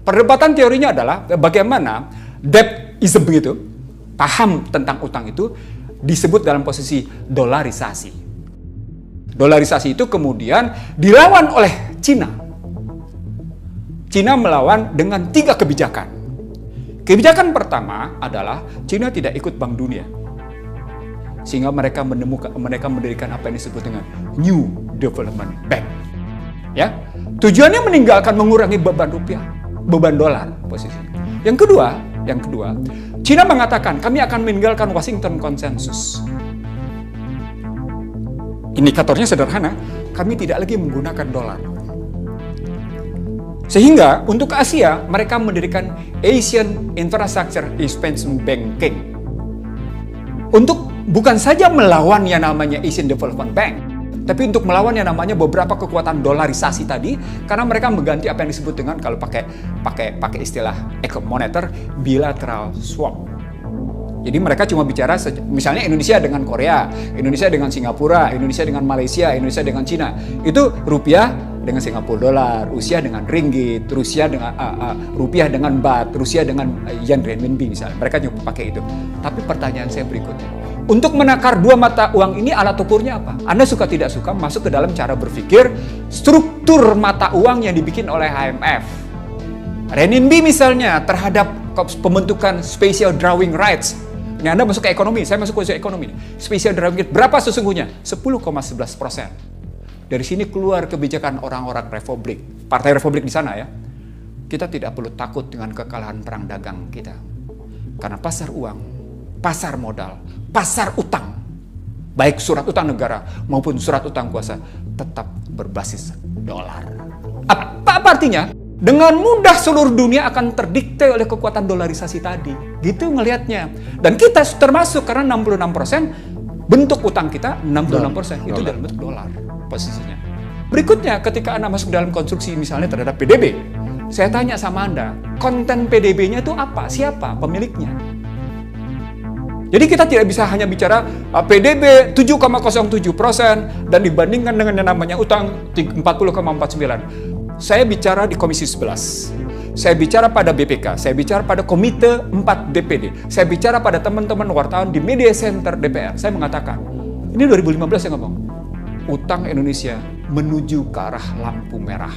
Perdebatan teorinya adalah bagaimana debtism itu, paham tentang utang itu, disebut dalam posisi dolarisasi. Dolarisasi itu kemudian dilawan oleh Cina. Cina melawan dengan 3 kebijakan. Kebijakan pertama adalah Cina tidak ikut Bank Dunia. Sehingga mereka mendirikan apa yang disebut dengan New Development Bank. Ya, tujuannya mengurangi beban rupiah, beban dolar posisinya. Yang kedua, Cina mengatakan kami akan meninggalkan Washington Consensus. Indikatornya sederhana, kami tidak lagi menggunakan dolar. Sehingga untuk Asia mereka mendirikan Asian Infrastructure Expansion Banking. Untuk bukan saja melawan yang namanya Asian Development Bank, tapi untuk melawan yang namanya beberapa kekuatan dolarisasi tadi, karena mereka mengganti apa yang disebut dengan, kalau pakai istilah moneter, bilateral swap. Jadi mereka cuma bicara misalnya Indonesia dengan Korea, Indonesia dengan Singapura, Indonesia dengan Malaysia, Indonesia dengan Cina. Itu rupiah dengan Singapura dolar, Rusia dengan ringgit, Rusia dengan rupiah dengan baht, Rusia dengan yen renminbi misalnya. Mereka cuma pakai itu. Tapi pertanyaan saya berikutnya, untuk menakar dua mata uang ini alat ukurnya apa? Anda suka tidak suka masuk ke dalam cara berpikir struktur mata uang yang dibikin oleh IMF. Renminbi misalnya terhadap pembentukan special drawing rights. Ini Anda masuk ke ekonomi, saya masuk ke ekonomi. Special drawing rights berapa sesungguhnya? 10,11%. Dari sini keluar kebijakan orang-orang Republik, Partai Republik di sana ya. Kita tidak perlu takut dengan kekalahan perang dagang kita. Karena pasar uang, pasar modal, pasar utang, baik surat utang negara maupun surat utang kuasa tetap berbasis dolar. Apa artinya? Dengan mudah seluruh dunia akan terdikte oleh kekuatan dolarisasi tadi. Gitu ngelihatnya. Dan kita termasuk karena 66% bentuk utang kita 66% itu dalam bentuk dolar posisinya. Berikutnya ketika Anda masuk dalam konstruksi misalnya terhadap PDB, saya tanya sama Anda, konten PDB-nya itu apa? Siapa pemiliknya? Jadi kita tidak bisa hanya bicara PDB 7,07% dan dibandingkan dengan yang namanya utang 40,49%. Saya bicara di Komisi 11, saya bicara pada BPK, saya bicara pada Komite 4 DPD, saya bicara pada teman-teman wartawan di Media Center DPR. Saya mengatakan, ini 2015 saya ngomong, utang Indonesia menuju ke arah lampu merah.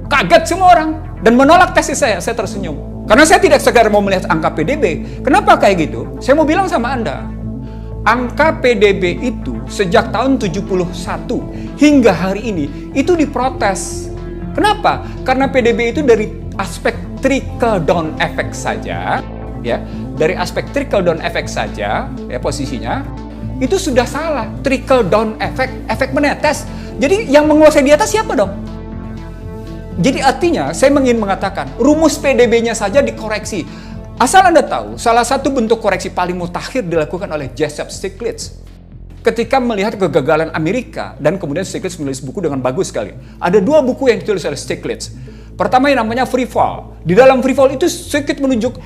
Kaget semua orang dan menolak tesis saya tersenyum. Karena saya tidak sekedar mau melihat angka PDB. Kenapa kayak gitu? Saya mau bilang sama Anda, angka PDB itu sejak tahun 71 hingga hari ini itu diprotes. Kenapa? Karena PDB itu dari aspek trickle down effect saja, ya, dari aspek trickle down effect saja, ya posisinya itu sudah salah. Trickle down effect, efek menetes. Jadi yang menguasai di atas siapa dong? Jadi artinya saya ingin mengatakan rumus PDB-nya saja dikoreksi. Asal Anda tahu, salah satu bentuk koreksi paling mutakhir dilakukan oleh Joseph Stiglitz. Ketika melihat kegagalan Amerika, dan kemudian Stiglitz menulis buku dengan bagus sekali. Ada 2 buku yang ditulis oleh Stiglitz. Pertama yang namanya Free Fall. Di dalam Free Fall itu Stiglitz menunjuk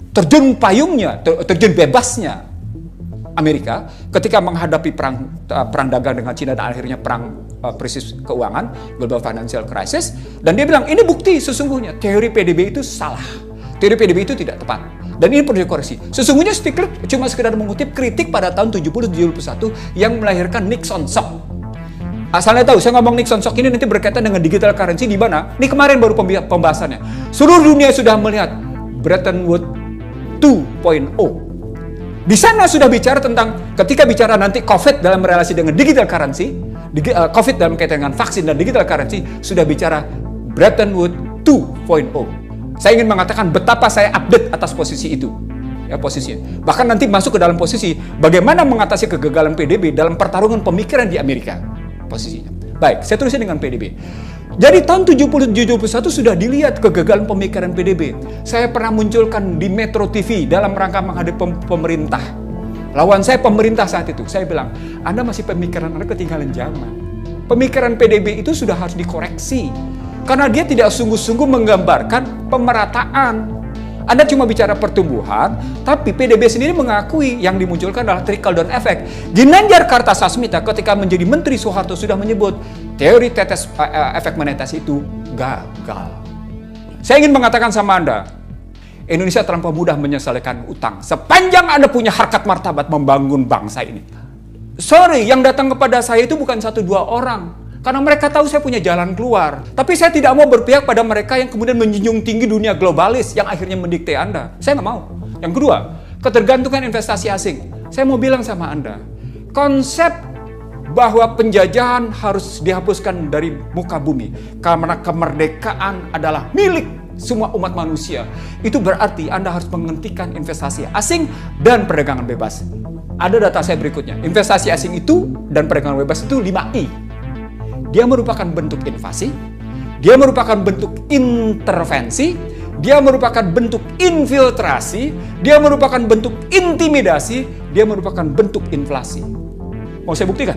terjun payungnya, terjun bebasnya Amerika ketika menghadapi perang dagang dengan Cina dan akhirnya perang krisis keuangan, global financial crisis. Dan dia bilang, ini bukti sesungguhnya teori PDB itu salah. Teori PDB itu tidak tepat. Dan ini perlu dikoreksi. Sesungguhnya Stiglitz cuma sekedar mengutip kritik pada tahun 70-71 yang melahirkan Nixon Shock. Asalnya tahu, saya ngomong Nixon Shock ini nanti berkaitan dengan digital currency di mana? Ini kemarin baru pembahasannya. Seluruh dunia sudah melihat Bretton Woods 2.0. Di sana sudah bicara tentang ketika bicara nanti COVID dalam relasi dengan digital currency, COVID dalam kaitan dengan vaksin dan digital currency, sudah bicara Bretton Woods 2.0. Saya ingin mengatakan betapa saya update atas posisi itu, ya posisinya. Bahkan nanti masuk ke dalam posisi bagaimana mengatasi kegagalan PDB dalam pertarungan pemikiran di Amerika, posisinya. Baik, saya terusin dengan PDB. Jadi tahun 70-71 sudah dilihat kegagalan pemikiran PDB. Saya pernah munculkan di Metro TV dalam rangka menghadapi pemerintah. Lawan saya pemerintah saat itu. Saya bilang, Anda masih pemikiran Anda ketinggalan zaman. Pemikiran PDB itu sudah harus dikoreksi. Karena dia tidak sungguh-sungguh menggambarkan pemerataan. Anda cuma bicara pertumbuhan, tapi PDB sendiri mengakui yang dimunculkan adalah trickle down effect. Ginanjar Kartasasmita ketika menjadi Menteri Soeharto sudah menyebut teori tetes efek menetes itu gagal. Saya ingin mengatakan sama Anda, Indonesia terlampau mudah menyelesaikan utang sepanjang Anda punya harkat martabat membangun bangsa ini. Sorry, yang datang kepada saya itu bukan 1-2 orang. Karena mereka tahu saya punya jalan keluar. Tapi saya tidak mau berpihak pada mereka yang kemudian menjunjung tinggi dunia globalis yang akhirnya mendikte Anda. Saya nggak mau. Yang kedua, ketergantungan investasi asing. Saya mau bilang sama Anda, konsep bahwa penjajahan harus dihapuskan dari muka bumi karena kemerdekaan adalah milik semua umat manusia. Itu berarti Anda harus menghentikan investasi asing dan perdagangan bebas. Ada data saya berikutnya. Investasi asing itu dan perdagangan bebas itu 5I. Dia merupakan bentuk invasi, dia merupakan bentuk intervensi, dia merupakan bentuk infiltrasi, dia merupakan bentuk intimidasi, dia merupakan bentuk inflasi. Mau saya buktikan?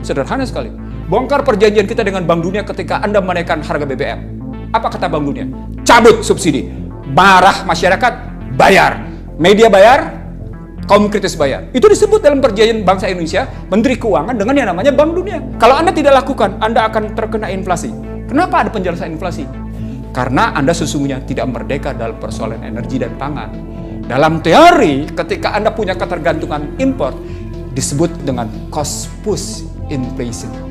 Sederhana sekali. Bongkar perjanjian kita dengan Bank Dunia ketika Anda menaikkan harga BBM. Apa kata Bank Dunia? Cabut subsidi. Marah masyarakat, bayar. Media bayar, kaum kritis bayar. Itu disebut dalam perjanjian bangsa Indonesia, Menteri Keuangan dengan yang namanya Bank Dunia. Kalau Anda tidak lakukan, Anda akan terkena inflasi. Kenapa ada penjelasan inflasi? Karena Anda sesungguhnya tidak merdeka dalam persoalan energi dan pangan. Dalam teori, ketika Anda punya ketergantungan impor, disebut dengan cost push inflation.